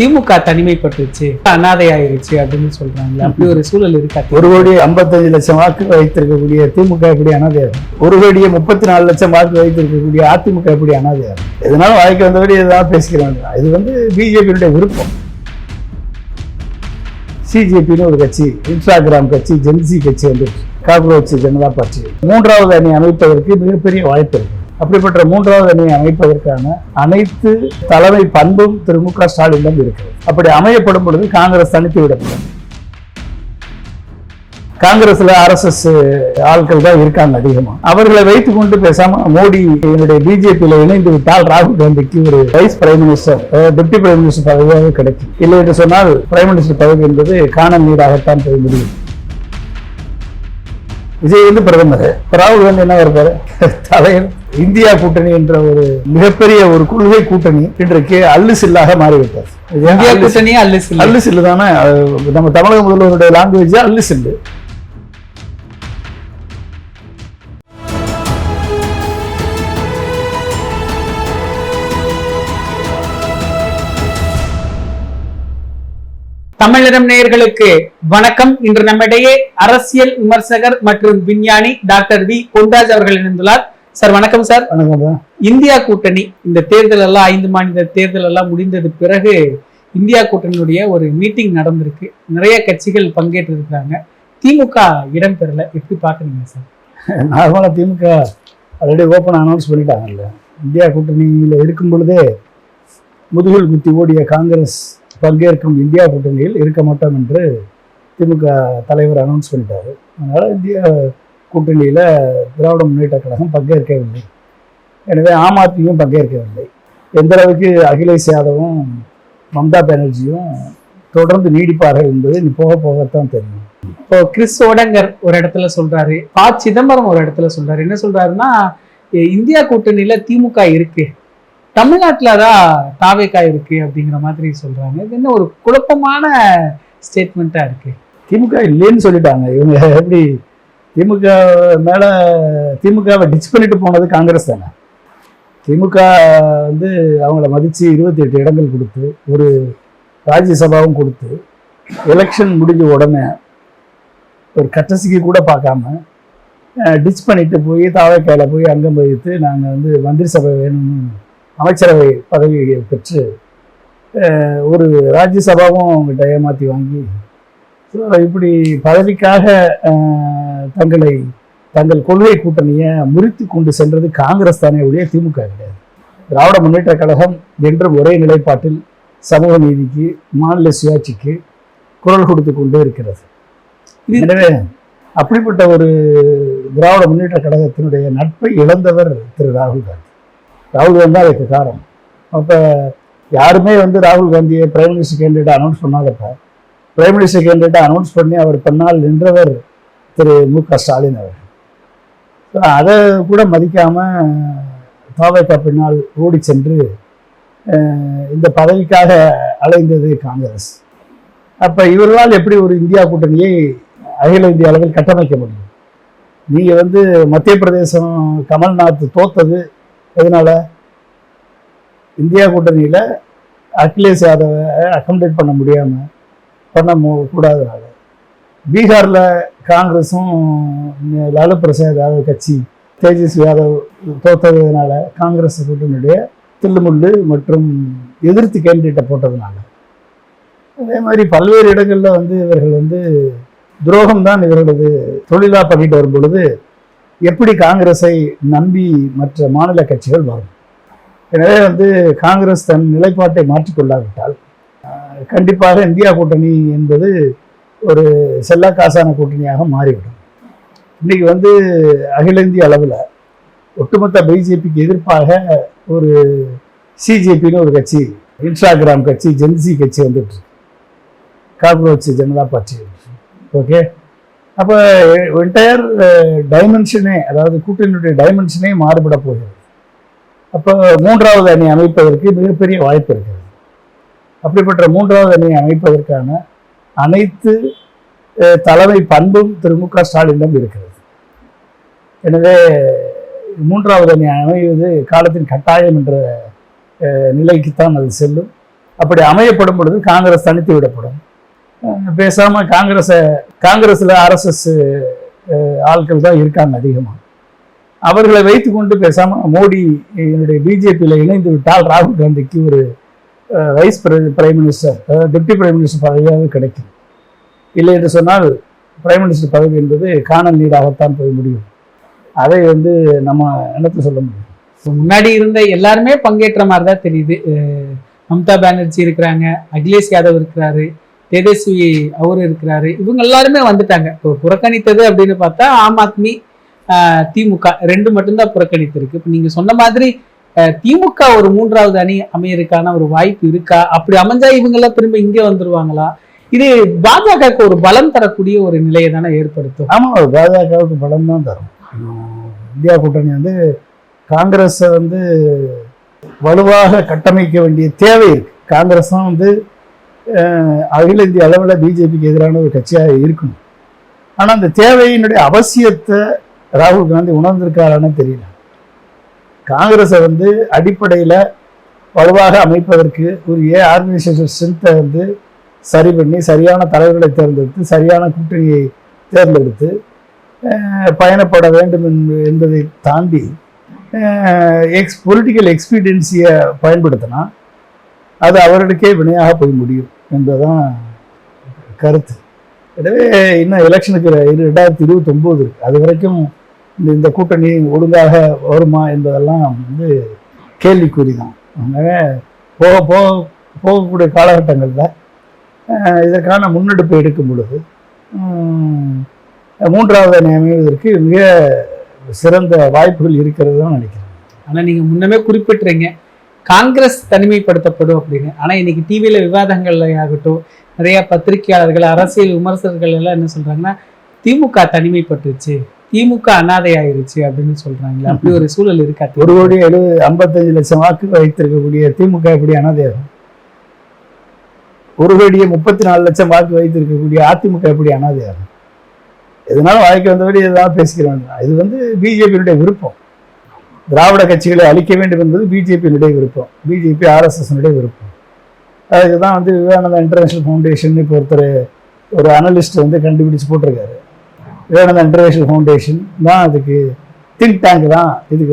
திமுக தனிமைப்பட்டுச்சு, அனாதை ஆயிருச்சு அப்படின்னு சொல்றாங்க. அப்படி ஒரு சூழல் இருக்கா? 1,55,00,000 வாக்கு வைத்திருக்கக்கூடிய திமுக எப்படி அனாதையாகும்? 1,34,00,000 வாக்கு வைத்திருக்கக்கூடிய அதிமுக எப்படி அனாதையாகும்? இதனால வாழ்க்கை வந்தபடி இதெல்லாம் பேசிக்கிறாங்க. இது பிஜேபியினுடைய விருப்பம். சிஜேபின்னு ஒரு கட்சி, இன்ஸ்டாகிராம் கட்சி, ஜென்சி கட்சி வந்துருச்சு, காக்ரோச் ஜனதா பார்ட்டி. 3வது அணி அமைப்பதற்கு மிகப்பெரிய வாய்ப்பு இருக்கு. அப்படிப்பட்ட 3வது அணியை அமைப்பதற்கான அனைத்து தலைமை பண்பும் திரு மு க ஸ்டாலினிடம் இருக்கிறது. அப்படி அமையப்படும் பொழுது காங்கிரஸ் தனித்து விடப்படும். காங்கிரஸ்ல RSS ஆட்கள் தான் இருக்காங்க அதிகமா. அவர்களை வைத்துக் கொண்டு பேசாம மோடி என்னுடைய பிஜேபியில இணைந்து விட்டால் ராகுல் காந்திக்கு ஒரு vice prime minister, deputy prime minister பதவியாக கிடைக்கும். இல்லை என்று சொன்னால் பிரைம் மினிஸ்டர் பதவி என்பது காணல் நீராகத்தான் போய் முடியும். விஜய் பிரதமர், ராகுல் காந்தி என்ன இருப்பாரு? தலைவர். இந்தியா கூட்டணி என்ற ஒரு மிகப்பெரிய ஒரு கொள்கை கூட்டணி இன்றைக்கு அல்லு சில்லாக மாறிவிட்டது. இந்தியா கூட்டணியே அல்லு சில்லு தானே. நம்ம தமிழக முதல்வருடைய லாங்குவேஜ் அல்லு சில்லு. தமிழகம் நேயர்களுக்கு வணக்கம். இன்று நம்மிடையே அரசியல் விமர்சகர் மற்றும் விஞ்ஞானி டாக்டர் வி பொன்ராஜ் அவர்கள் இணைந்துள்ளார். சார் வணக்கம். சார் வணக்கம். இந்தியா கூட்டணி இந்த தேர்தல் எல்லாம் 5 மாநில தேர்தல் எல்லாம் முடிந்தது பிறகு இந்தியா கூட்டணியுடைய ஒரு மீட்டிங் நடந்திருக்கு. நிறைய கட்சிகள் பங்கேற்று இருக்கிறாங்க. திமுக இடம் பெறல. எப்படி பாக்குறீங்க சார்? நார்மலா திமுக ஆல்ரெடி ஓப்பன் அனௌன்ஸ் பண்ணிட்டாங்கல்ல. இந்தியா கூட்டணியில இருக்கும் பொழுதே முதுகில் குத்தி ஓடிய காங்கிரஸ் பங்கேற்கும் இந்தியா கூட்டணியில் இருக்க மாட்டோம் என்று திமுக தலைவர் அனௌன்ஸ் பண்ணிட்டாரு. அதனால இந்தியா கூட்டணியில திராவிட முன்னேற்ற கழகம் பங்கேற்கவில்லை. எனவே ஆம் ஆத்மியும் பங்கேற்கவில்லை. எந்த அளவுக்கு அகிலேஷ் யாதவும் மம்தா பானர்ஜியும் தொடர்ந்து நீடிப்பார்கள் என்பது நீ போக போகத்தான் தெரியும். இப்போ கிறிஸ் ஓடங்கர் ஒரு இடத்துல சொல்றாரு, சிதம்பரம் ஒரு இடத்துல சொல்றாரு. என்ன சொல்றாருன்னா, இந்தியா கூட்டணியில திமுக இருக்கு, தமிழ்நாட்டுலதான் தாவேகா இருக்கு அப்படிங்கிற மாதிரி சொல்றாங்க. இது என்ன ஒரு குழப்பமான ஸ்டேட்மெண்டா இருக்கு. திமுக இல்லைன்னு சொல்லிட்டாங்க. இவங்க எப்படி திமுக மேல திமுகவை டிச் பண்ணிட்டு போனது காங்கிரஸ் தானே. திமுக அவங்கள மதிச்சு 28 இடங்கள் கொடுத்து ஒரு ராஜ்யசபாவும் கொடுத்து எலெக்ஷன் முடிஞ்ச உடனே ஒரு கட்டசிக்கு கூட பார்க்காம டிச் பண்ணிட்டு போய் தாவேக்கால போய் அங்கம் வகித்து நாங்கள் மந்திரி சபை வேணும்னு அமைச்சரவை பதவியை பெற்று ஒரு ராஜ்யசபாவும் அவங்ககிட்ட ஏமாற்றி வாங்கி இப்படி பதவிக்காக தங்கள் கொள்கை கூட்டணியை முறித்து கொண்டு சென்றது காங்கிரஸ் தானே ஒழிய திமுக கிடையாது. திராவிட முன்னேற்ற கழகம் என்றும் ஒரே நிலைப்பாட்டில் சமூக நீதிக்கு, மாநில சுயாட்சிக்கு குரல் கொடுத்து கொண்டே இருக்கிறது. எனவே அப்படிப்பட்ட ஒரு திராவிட முன்னேற்ற கழகத்தினுடைய நட்பை இழந்தவர் திரு ராகுல் காந்தி. ராகுல் காந்தி தான் அதுக்கு காரணம். அப்போ யாருமே ராகுல் காந்தியை பிரைம் மினிஸ்டர் கேண்டிடேட் அனௌன்ஸ் பண்ணாதப்ப பிரைம் மினிஸ்டர் கேண்டிடேட் அனௌன்ஸ் பண்ணி அவர் பின்னால் நின்றவர் திரு மு க ஸ்டாலின் அவர். அதை கூட மதிக்காம தாவேகா பின்னால் ஓடி சென்று இந்த பதவிக்காக அலைந்தது காங்கிரஸ். அப்போ இவர்களால் எப்படி ஒரு இந்தியா கூட்டணியை அகில இந்திய அளவில் கட்டமைக்க முடியும்? நீங்கள் மத்திய பிரதேசம் கமல்நாத் தோத்தது எதனால? இந்தியா கூட்டணியில அகிலேஷ் யாதவை அகாமடேட் பண்ண முடியாம கூடாதனால. பீகார்ல காங்கிரஸும் லாலு பிரசாத் யாதவ் கட்சி தேஜஸ்வி யாதவ் தோத்ததுனால காங்கிரஸ் கூட்டணியுடைய தில்லுமுள்ளு மற்றும் எதிர்த்து கேண்டிடேட்டை போட்டதுனால. அதே மாதிரி பல்வேறு இடங்கள்ல இவர்கள் துரோகம் தான் இவர்களது தொழிலா பண்ணிட்டு வரும் பொழுது எப்படி காங்கிரஸை நம்பி மற்ற மாநில கட்சிகள் வரும்? எனவே காங்கிரஸ் தன் நிலைப்பாட்டை மாற்றிக்கொள்ளாவிட்டால் கண்டிப்பாக இந்தியா கூட்டணி என்பது ஒரு செல்லா காசான கூட்டணியாக மாறிவிடும். இன்னைக்கு அகில இந்திய அளவில் ஒட்டுமொத்த பிஜேபிக்கு எதிர்ப்பாக ஒரு சிஜேபின்னு ஒரு கட்சி, இன்ஸ்டாகிராம் கட்சி, ஜென்சி கட்சி வந்துட்டு காக்ரோச் ஜனதா பார்ட்டி. ஓகே, அப்போ என்டையர் டைமென்ஷனே, அதாவது கூட்டணியுடைய டைமென்ஷனே மாறுபட போகிறது. அப்போ 3வது அணி அமைப்பதற்கு மிகப்பெரிய வாய்ப்பு இருக்கிறது. அப்படிப்பட்ட 3வது அணியை அமைப்பதற்கான அனைத்து தலைமை பண்பும் திரு மு க ஸ்டாலினிடம் இருக்கிறது. எனவே 3வது அணி அமைவது காலத்தின் கட்டாயம் என்ற நிலைக்குத்தான் அது செல்லும். அப்படி அமையப்படும் பொழுது காங்கிரஸ் தனித்து விடப்படும். பேசாம காங்கிரஸ்ல RSS ஆட்கள் தான் இருக்காங்க அதிகமா. அவர்களை வைத்துக்கொண்டு பேசாம மோடி என்னுடைய பிஜேபியில இணைந்து விட்டால் ராகுல் காந்திக்கு ஒரு vice prime minister, deputy prime minister பதவியாக கிடைக்கும். இல்லை என்று சொன்னால் பிரைம் மினிஸ்டர் பதவி என்பது காணல் நீராகத்தான் போய் முடியும். அதை நம்ம என்னத்தை சொல்ல முடியும்? முன்னாடி இருந்த எல்லாருமே பங்கேற்ற மாதிரி தான் தெரியுது. மம்தா பானர்ஜி இருக்கிறாங்க, அகிலேஷ் யாதவ் இருக்கிறாரு, தேஜஸ்வி அவரு இருக்கிறாரு, இவங்க எல்லாருமே வந்துட்டாங்க. இப்போ புறக்கணித்தது அப்படின்னு பார்த்தா ஆம் ஆத்மி, திமுக ரெண்டு மட்டும்தான் புறக்கணித்திருக்கு. இப்போ நீங்க சொன்ன மாதிரி திமுக ஒரு மூன்றாவது அணி அமையறதுக்கான ஒரு வாய்ப்பு இருக்கா? அப்படி அமைஞ்சா இவங்க எல்லாம் திரும்ப இங்கே வந்துருவாங்களா? இது பாஜகவுக்கு ஒரு பலம் தரக்கூடிய ஒரு நிலையை தானே ஏற்படுத்தும். ஆமா, பாஜகவுக்கு பலம் தான் தரும். இந்தியா கூட்டணி காங்கிரஸை வலுவாக கட்டமைக்க வேண்டிய தேவை இருக்கு. காங்கிரஸ் தான் அகில இந்திய அளவில் பிஜேபிக்கு எதிரான ஒரு கட்சியாக இருக்கணும். ஆனால் அந்த தேவையினுடைய அவசியத்தை ராகுல் காந்தி உணர்ந்திருக்காரான்னு தெரியல. காங்கிரஸை அடிப்படையில் வலுவாக அமைப்பதற்கு உரிய ஆர்கனைசேஷன் ஸ்ட்ரென்த்தை சரி பண்ணி சரியான தலைவர்களை தேர்ந்தெடுத்து சரியான கூட்டணியை தேர்ந்தெடுத்து பயணப்பட வேண்டும் என்பதை தாண்டி பொலிட்டிக்கல் எக்ஸ்பீரியன்ஸியை பயன்படுத்தினா அது அவர்களுக்கே வினையாக போய் முடியும் என்பதுதான் கருத்து. எனவே இன்னும் எலெக்ஷனுக்கு 2029 இருக்கு. அது வரைக்கும் இந்த கூட்டணி ஒழுங்காக வருமா என்பதெல்லாம் கேள்விக்குறி தான். எனவே போகக்கூடிய காலகட்டங்களில் இதற்கான முன்னெடுப்பு எடுக்கும் பொழுது மூன்றாவது அணி அமைவதற்கு மிக சிறந்த வாய்ப்புகள் இருக்கிறது தான் நினைக்கிறேன். ஆனால் நீங்கள் முன்னமே குறிப்பிட்றீங்க காங்கிரஸ் தனிமைப்படுத்தப்படும் அப்படின்னு. ஆனால் இன்னைக்கு டிவியில் விவாதங்கள்ல ஆகட்டும், நிறைய பத்திரிகையாளர்கள், அரசியல் விமர்சகர்கள் எல்லாம் என்ன சொல்றாங்கன்னா, திமுக தனிமைப்பட்டுச்சு, திமுக அனாதை ஆயிருச்சு அப்படின்னு சொல்றாங்களே. அப்படி ஒரு சூழல் இருக்கா? 1,55,00,000 வாக்கு வைத்திருக்கக்கூடிய திமுக எப்படி அனாதையாகும்? 1,34,00,000 வாக்கு வைத்திருக்கக்கூடிய அதிமுக எப்படி அனாதையாகும்? இதனால வாழ்க்கை வந்தபடி எதாவது பேசிக்கிறேன். இது பிஜேபியினுடைய விருப்பம். திராவிட கட்சிகளை அழிக்க வேண்டும் என்பது பிஜேபியினுடைய விருப்பம், பிஜேபி RSSனுடைய விருப்பம். அதுக்கு தான் விவேகானந்தா இன்டர்நேஷனல் ஃபவுண்டேஷன் இப்போ ஒரு அனலிஸ்ட் கண்டுபிடிச்சு போட்டிருக்காரு. விவேகானந்தா இன்டர்நேஷனல் ஃபவுண்டேஷன் தான் அதுக்கு திங்க் டேங்க் தான். இதுக்கு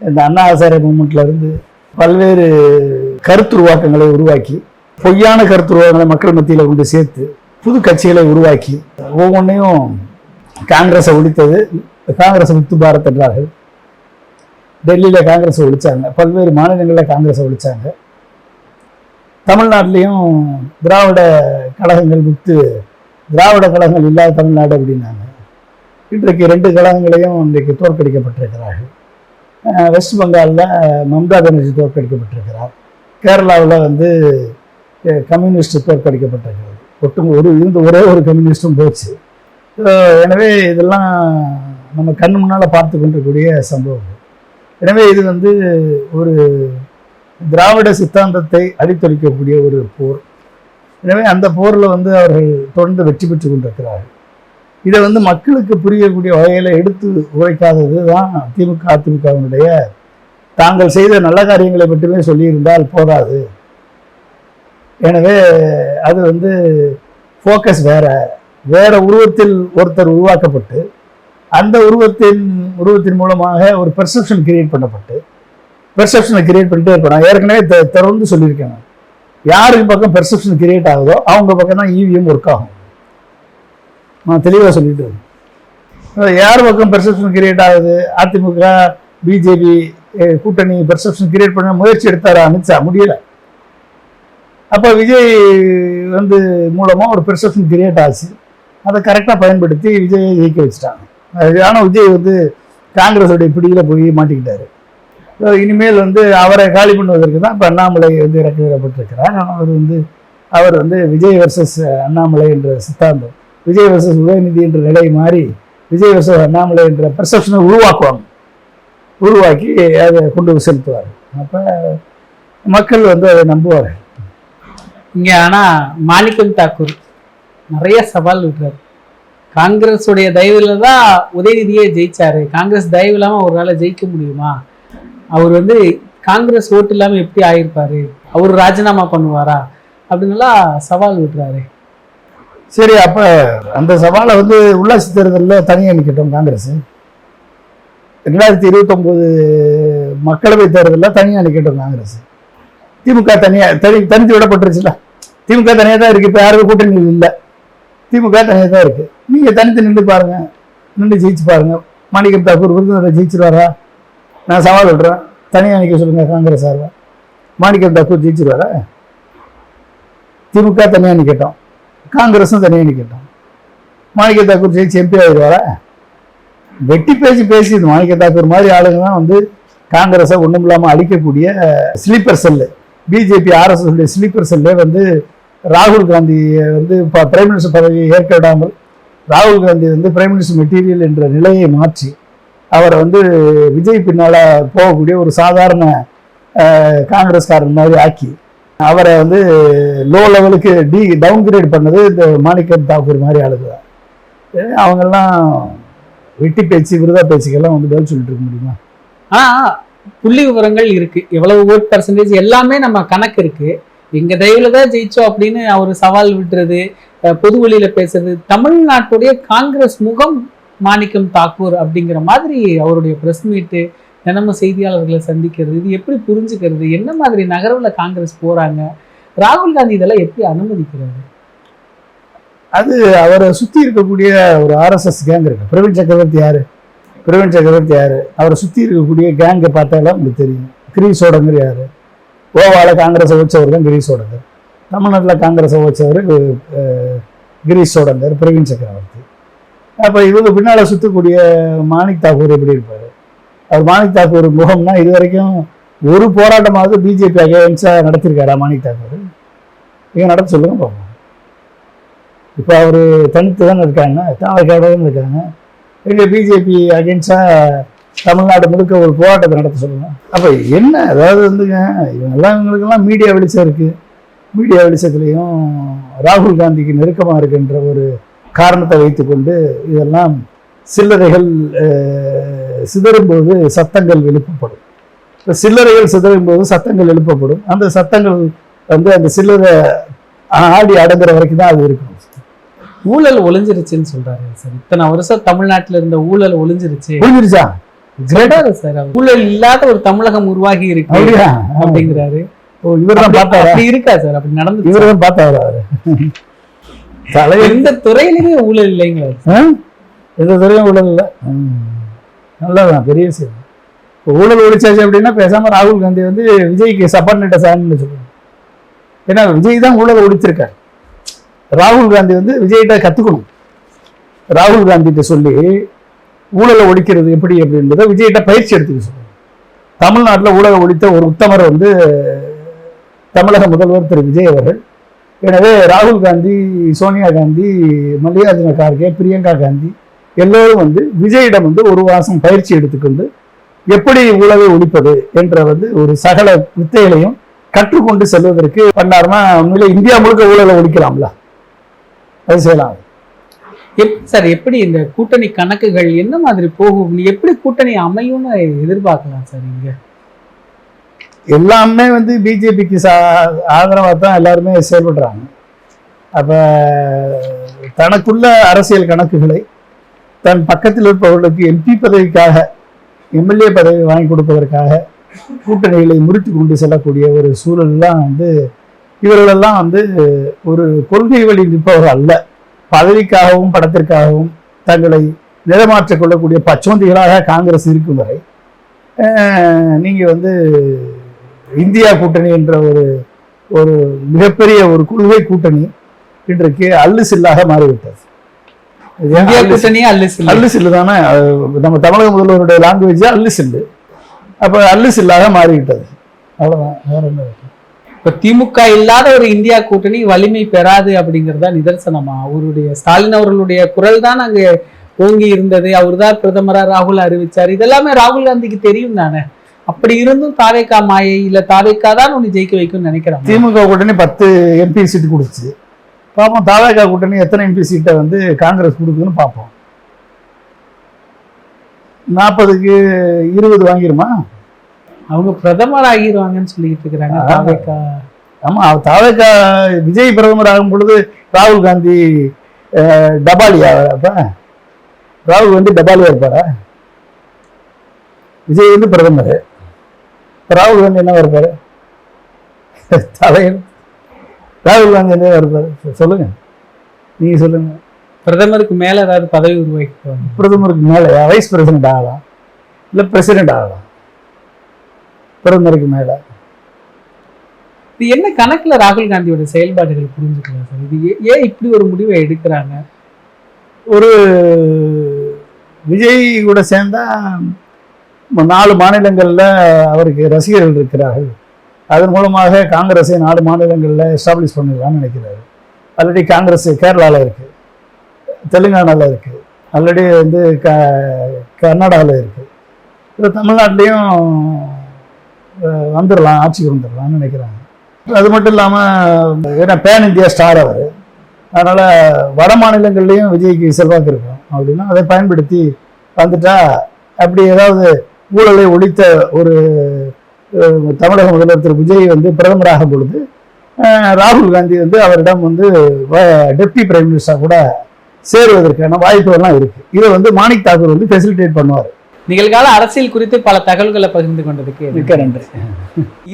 இந்த அண்ணா ஹசாரே மூமெண்ட்ல இருந்து பல்வேறு கருத்துருவாக்கங்களை உருவாக்கி, பொய்யான கருத்துருவாக்கங்களை மக்கள் மத்தியில் கொண்டு சேர்த்து புது கட்சிகளை உருவாக்கி ஒவ்வொன்றையும் காங்கிரஸை ஒழித்தது. காங்கிரஸை முத்து பாரத் என்றார்கள். டெல்லியில் காங்கிரஸை ஒழிச்சாங்க, பல்வேறு மாநிலங்களில் காங்கிரஸை ஒழிச்சாங்க. தமிழ்நாட்டிலையும் திராவிட கழகங்கள் திராவிட கழகங்கள் இல்லாத தமிழ்நாடு அப்படின்னாங்க. இன்றைக்கு 2 கழகங்களையும் இன்றைக்கு தோற்கடிக்கப்பட்டிருக்கிறார்கள். வெஸ்ட் பெங்காலில் மம்தா பானர்ஜி தோற்கடிக்கப்பட்டிருக்கிறார். கேரளாவில் கம்யூனிஸ்ட் தோற்கடிக்கப்பட்டிருக்கிறது. இருந்த ஒரே ஒரு கம்யூனிஸ்டும் போச்சு. எனவே இதெல்லாம் நம்ம கண்ணு முன்னால் பார்த்து கொண்டிருக்கக்கூடிய சம்பவம். எனவே இது ஒரு திராவிட சித்தாந்தத்தை அடித்தொழிக்கக்கூடிய ஒரு போர். எனவே அந்த போரில் அவர்கள் தொடர்ந்து வெற்றி பெற்று கொண்டிருக்கிறார்கள். இதை மக்களுக்கு புரியக்கூடிய வகையில் எடுத்து உரைக்காதது தான் திமுக அதிமுகவினுடைய. தாங்கள் செய்த நல்ல காரியங்களை மட்டுமே சொல்லியிருந்தால் போதாது. எனவே அது ஃபோக்கஸ் வேற உருவத்தில் ஒருத்தர் உருவாக்கப்பட்டு அந்த உருவத்தின் மூலமாக ஒரு பெர்செப்ஷன் கிரியேட் பண்ணப்பட்டு பெர்செப்ஷனை கிரியேட் பண்ணிட்டே இருப்பாங்க. ஏற்கனவே தொடர்ந்து சொல்லியிருக்கேன், யாருக்கு பக்கம் பெர்செப்ஷன் கிரியேட் ஆகுதோ அவங்க பக்கம் தான் EVM ஒர்க் ஆகும். நான் தெளிவாக சொல்லிட்டு, யார் பக்கம் பெர்செப்ஷன் கிரியேட் ஆகுது? அதிமுக பிஜேபி கூட்டணி பெர்செப்ஷன் கிரியேட் பண்ண முயற்சி எடுத்தாரா அமித்ஷா? முடியலை. அப்போ விஜய் மூலமாக ஒரு பெர்செப்ஷன் கிரியேட் ஆச்சு. அதை கரெக்டாக பயன்படுத்தி விஜயை ஜெயிக்க வச்சுட்டாங்க. ஆனால் விஜய் காங்கிரஸுடைய பிடியில் போய் மாட்டிக்கிட்டாரு. இனிமேல் அவரை காலி பண்ணுவதற்கு தான் இப்போ அண்ணாமலை இறக்கி விடப்பட்டிருக்கிறார். அவர் விஜய் வர்சஸ் அண்ணாமலை என்ற சித்தாந்தம், விஜய் வர்சஸ் உதயநிதி என்ற நிலை மாறி விஜய் வர்சஸ் அண்ணாமலை என்ற பெர்செப்ஷனை உருவாக்கி அதை கொண்டு செலுத்துவார். அப்போ மக்கள் அதை நம்புவார்கள். இங்க ஆனா மாணிக்கம் தாக்கூர் நிறைய சவால் விடுறாரு. காங்கிரஸுடைய தயவுல தான் உதயநிதியே ஜெயிச்சாரு, காங்கிரஸ் தயவு இல்லாம ஒரு நாள ஜெயிக்க முடியுமா? அவர் காங்கிரஸ் ஓட்டு இல்லாம எப்படி ஆயிருப்பாரு? அவர் ராஜினாமா பண்ணுவாரா அப்படின்னுலாம் சவால் விட்டுறாரு. சரி, அப்ப அந்த சவாலை வந்து உள்ளாட்சி தேர்தலில் தனியாக நிற்கட்டும் காங்கிரஸ். 2029 மக்களவை தேர்தலில் தனியாக நிற்கட்டும் காங்கிரஸ். திமுக தனித்து விடப்பட்டுருச்சுல. திமுக தனியாக தான் இருக்கு. இப்போ யாருக்கும் கூட்டணி இல்லை. திமுக தனியாக தான் இருக்கு. நீங்க தனித்து நின்று பாருங்க, நின்று ஜெயிச்சு பாருங்க. மாணிக்கம் தாக்கூர் விருதுநகர் ஜெயிச்சிருவாரா? நான் சவால் விடுறேன், தனியாக நிற்க சொல்லுங்க காங்கிரஸ் சார்பா. மாணிக்கம் தாக்கூர் ஜெயிச்சிருவாரா? திமுக தனியாக நிற்கட்டும், காங்கிரஸும் தனியாக நிற்கட்டும். மாணிக்க தாக்கூர் ஜெயிச்சு எம்பி ஆகிடுவாரா? வெட்டி பேசி இது மாணிக்க தாக்கூர் மாதிரி ஆளுங்க தான் வந்து காங்கிரஸை ஒன்றும் இல்லாமல் அழிக்கக்கூடிய sleeper cell. BJP RSS sleeper செல்லே வந்து ராகுல் காந்தியை வந்து பிரைம் மினிஸ்டர் பதவியை ஏற்க விடாமல் ராகுல் காந்தி வந்து பிரைம் மினிஸ்டர் மெட்டீரியல் என்ற நிலையை மாற்றி அவரை வந்து விஜய் பின்னால் போகக்கூடிய ஒரு சாதாரண காங்கிரஸ்காரன் மாதிரி ஆக்கி அவரை வந்து லோ லெவலுக்கு டவுன்கிரேட் பண்ணது இந்த மாணிக்கம் தாக்கூர் மாதிரி ஆளுங்க தான். அவங்கெல்லாம் வெட்டி பேச்சு விருதா பேச்சுக்கெல்லாம் வந்து பதில் சொல்லிட்டு இருக்க முடியுமா? புள்ளி விவரங்கள் இருக்கு, எவ்வளவு ஓட் பர்சன்டேஜ் எல்லாமே நம்ம கணக்கு இருக்கு. எங்க தயவுல தான் ஜெயிச்சோம் அப்படின்னு அவர் சவால் விட்டுறது, பொது வழியில பேசுறது, தமிழ்நாட்டுடைய காங்கிரஸ் முகம் மாணிக்கம் தாக்கூர் அப்படிங்கிற மாதிரி அவருடைய பிரஸ் மீட்டு, தினமும் செய்தியாளர்களை சந்திக்கிறது, இது எப்படி புரிஞ்சுக்கிறது? என்ன மாதிரி நகர்வுல காங்கிரஸ் போறாங்க? ராகுல் காந்தி இதெல்லாம் எப்படி அனுமதிக்கிறது? அது அவரை சுத்தி இருக்கக்கூடிய ஒரு ஆர்எஸ்எஸ் கேங் இருக்கு. பிரவீன் சக்கரவர்த்தி யாரு? அவரை சுத்தி இருக்கக்கூடிய கேங்கை பார்த்தாலும் உங்களுக்கு தெரியும். கிரீஷ் சோடங்கர் யாரு? கோவால காங்கிரஸை வச்சவர் தான் கிரீஷ் சோடங்கர். தமிழ்நாட்டில் காங்கிரஸை வச்சவர் கிரீஷ் சோடங்கர், பிரவீன் சக்கரவர்த்தி. அப்போ இவங்க பின்னால சுற்றக்கூடிய மாணிக் தாக்கூர் எப்படி இருப்பார்? அவர் மாணிக் தாக்கூர் முகம்னா இது வரைக்கும் ஒரு போராட்டமாவது பிஜேபி அகைன்ஸ்டாக நடத்திருக்காரா மாணிக் தாக்கூர்? இங்கே நடத்த சொல்லுங்க பார்ப்போம். இப்போ அவர் தனித்து தானே இருக்காங்க, தாவக்காக தானே இருக்காங்க. எங்கள் பிஜேபி அகைன்ஸ்டாக தமிழ்நாடு முழுக்க ஒரு போராட்டத்தை நடத்த சொல்லுங்க. அப்போ என்ன, அதாவது வந்துங்க, இவங்களுக்கெல்லாம் மீடியா வெளிச்சம் இருக்குது. மீடியா வெளிச்சத்துலேயும் ராகுல் காந்திக்கு நெருக்கமாக இருக்கின்ற ஒரு காரணத்தை வைத்துக்கொண்டு இதெல்லாம் சில்லறைகள் சிதறும்போது சத்தங்கள் எழுப்பப்படும். இப்போ சில்லறைகள் சிதறும்போது சத்தங்கள் எழுப்பப்படும். அந்த சத்தங்கள் வந்து அந்த சில்லறை ஆடி அடங்குற வரைக்கும் தான் அது இருக்கும். ஊழல் ஒளிஞ்சிருச்சுன்னு சொல்றாரு சார். இத்தனை வருஷம் தமிழ்நாட்டில் இருந்த ஊழல் ஒளிஞ்சிருச்சா சார்? ஊழல் இல்லாத ஒரு தமிழகம் உருவாகி இருக்கு அப்படிங்கிறாரு. இவர் தான் பார்த்தாரு. அப்படி இருக்கா சார்? அப்படி நடந்து இவர் தான் பார்த்தாரு. எந்த துறையிலுமே ஊழல் இல்லைங்களா? எந்த துறையும் ஊழல் இல்லை. நல்லதான், பெரிய விஷயம். ஊழல் ஒழிச்சாச்சு அப்படின்னா பேசாம ராகுல் காந்தி வந்து விஜய்க்கு சப்பார்டினேட்டா சார்னு சொல்லுவாங்க. ஏன்னா விஜய் தான் ஊழல் ஒழிச்சிருக்காரு. ராகுல் காந்தி வந்து விஜய்கிட்ட கத்துக்கணும். ராகுல் காந்திகிட்ட சொல்லி ஊழலை ஒழிக்கிறது எப்படி அப்படின்றத விஜய்கிட்ட பயிற்சி எடுத்துக்க சொல்லுவாங்க. தமிழ்நாட்டில் ஊழலை ஒழித்த ஒரு உத்தமர் வந்து தமிழக முதல்வர் திரு விஜய் அவர்கள். எனவே ராகுல் காந்தி, சோனியா காந்தி, மல்லிகார்ஜுன கார்கே, பிரியங்கா காந்தி எல்லோரும் வந்து விஜயிடம் வந்து ஒரு வாசம் பயிற்சி எடுத்துக்கொண்டு எப்படி ஊழலை ஒழிப்பது என்ற வந்து ஒரு சகல வித்தைகளையும் கற்றுக்கொண்டு செல்வதற்கு பண்ணாருன்னா உண்மையிலே இந்தியா முழுக்க ஊழலை ஒழிக்கலாம்ல. அது செய்யலாம். எப்படி சார், எப்படி இந்த கூட்டணி கணக்குகள் என்ன மாதிரி போகும்? எப்படி கூட்டணி அமையும்னு எதிர்பார்க்கலாம் சார்? இங்க எல்லாமே வந்து பிஜேபிக்கு ஆதரவாக தான் எல்லாருமே செயல்படுறாங்க. அப்போ தனக்குள்ள அரசியல் கணக்குகளை தன் பக்கத்தில் இருப்பவர்களுக்கு எம்பி பதவிக்காக, எம்எல்ஏ பதவி வாங்கி கொடுப்பதற்காக கூட்டணிகளை முறித்து கொண்டு செல்லக்கூடிய ஒரு சூழல்லாம் வந்து இவர்களெல்லாம் வந்து ஒரு கொள்கை வழி நிற்பவர்கள் அல்ல. பதவிக்காகவும் படத்திற்காகவும் தங்களை நிலைமாற்றிக் கொள்ளக்கூடிய பச்சோந்திகளாக காங்கிரஸ் இருக்கும் வரை நீங்கள் வந்து இந்தியா கூட்டணி என்ற ஒரு மிகப்பெரிய ஒரு கொள்கை கூட்டணி இன்றைக்கு அல்லு சில்லாக மாறிவிட்டது. இந்தியா கூட்டணியே அல்லு சில்லு தானே. நம்ம தமிழக முதல்வருடைய லாங்குவேஜ் அல்லு சில்லு. அப்போ அல்லு சில்லாக மாறிவிட்டது. அவ்வளோதான், வேற என்ன. இப்ப திமுக இல்லாத ஒரு இந்தியா கூட்டணி வலிமை பெறாது அப்படிங்கிறதா நிதர்சனமா? அவருடைய ஸ்டாலின் அவர்களுடைய குரல் தான் அங்க ஓங்கி இருந்தது. அவர் தான் பிரதமரா ராகுல் அறிவிச்சார். இதெல்லாமே ராகுல் காந்திக்கு தெரியும் தானே. அப்படி இருந்தும் தாவேக்கா மாயை இல்ல தாவேக்கா தான் ஒண்ணு ஜெயிக்க வைக்கும்னு நினைக்கிறாங்க. திமுக கூட்டணி 10 எம்பி சீட்டு கொடுத்துச்சு. பார்ப்போம் தாவேக்கா கூட்டணி எத்தனை எம்பி சீட்டை வந்து காங்கிரஸ் கொடுக்குதுன்னு பார்ப்போம். 40க்கு 20 வாங்கிருமா? அவங்க பிரதமர் ஆகிடுவாங்கன்னு சொல்லிட்டு இருக்கிறாங்க தாவேகா. ஆமா, தாவேகா விஜய் பிரதமர் ஆகும் பொழுது ராகுல் காந்தி டபாலியா? அப்ப ராகுல் காந்தி டபாலியா இருப்பாரா? விஜய் வந்து பிரதமர், ராகுல் காந்தி என்ன இருப்பாரு? தலைவர். ராகுல் காந்தி என்ன இருப்பாரு? சொல்லுங்க, நீங்க சொல்லுங்க. பிரதமருக்கு மேல ஏதாவது பதவி உருவாக்கிடுவாங்க. பிரதமருக்கு மேல வைஸ் பிரசிடென்ட் ஆகலாம், இல்ல பிரசிடென்ட் ஆகலாம். பிரதமருக்கு மேல இது என்ன கணக்குல ராகுல் காந்தியோட செயல்பாடுகள் புரிஞ்சுக்கலாம் சார்? இது ஏன் இப்படி ஒரு முடிவை எடுக்கிறாங்க? ஒரு விஜய் கூட சேர்ந்தா 4 மாநிலங்கள்ல அவருக்கு ரசிகர்கள் இருக்கிறார்கள். அதன் மூலமாக காங்கிரஸை 4 மாநிலங்களில் எஸ்டாப்ளிஷ் பண்ணிடலாம்னு நினைக்கிறாரு. ஆல்ரெடி காங்கிரஸ் கேரளாவில் இருக்கு, தெலுங்கானாவில் இருக்கு, ஆல்ரெடி வந்து கர்நாடகாவில் இருக்கு. இப்போ தமிழ்நாட்டிலையும் வந்துடலாம், ஆட்சிக்கு வந்துடலாம்னு நினைக்கிறாங்க. அது மட்டும் இல்லாமல் ஏன்னா பேன் இந்தியா ஸ்டார் அவர், அதனால வட மாநிலங்கள்லையும் விஜய்க்கு செல்வாக்கு இருக்கும் அப்படின்னா அதை பயன்படுத்தி வந்துட்டா, அப்படி ஏதாவது ஊழலை ஒழித்த ஒரு தமிழக முதல்வர் திரு விஜய் வந்து பிரதமராகும் பொழுது ராகுல் காந்தி வந்து அவரிடம் வந்து டெப்டி பிரைம் மினிஸ்டர் கூட சேருவதற்கான வாய்ப்புகள்லாம் இருக்கு. இதை வந்து மாணிக் தாக்கூர் வந்து ஃபெசிலிட்டேட் பண்ணுவார். நிகழ்கால அரசியல் குறித்து பல தகவல்களை பகிர்ந்து கொண்டதுக்கு மிக்க நன்றி.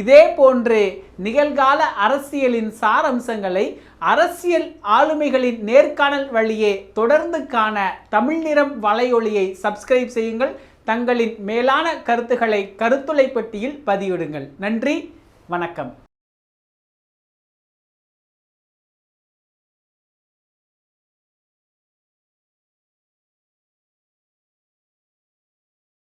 இதே போன்று நிகழ்கால அரசியலின் சாரம்சங்களை அரசியல் ஆளுமைகளின் நேர்காணல் வழியே தொடர்ந்து காண தமிழ் நிறம் வலையொலியை சப்ஸ்கிரைப் செய்யுங்கள். தங்களின் மேலான கருத்துக்களை கருத்துளை பெட்டியில் பதிவிடுங்கள். நன்றி, வணக்கம்.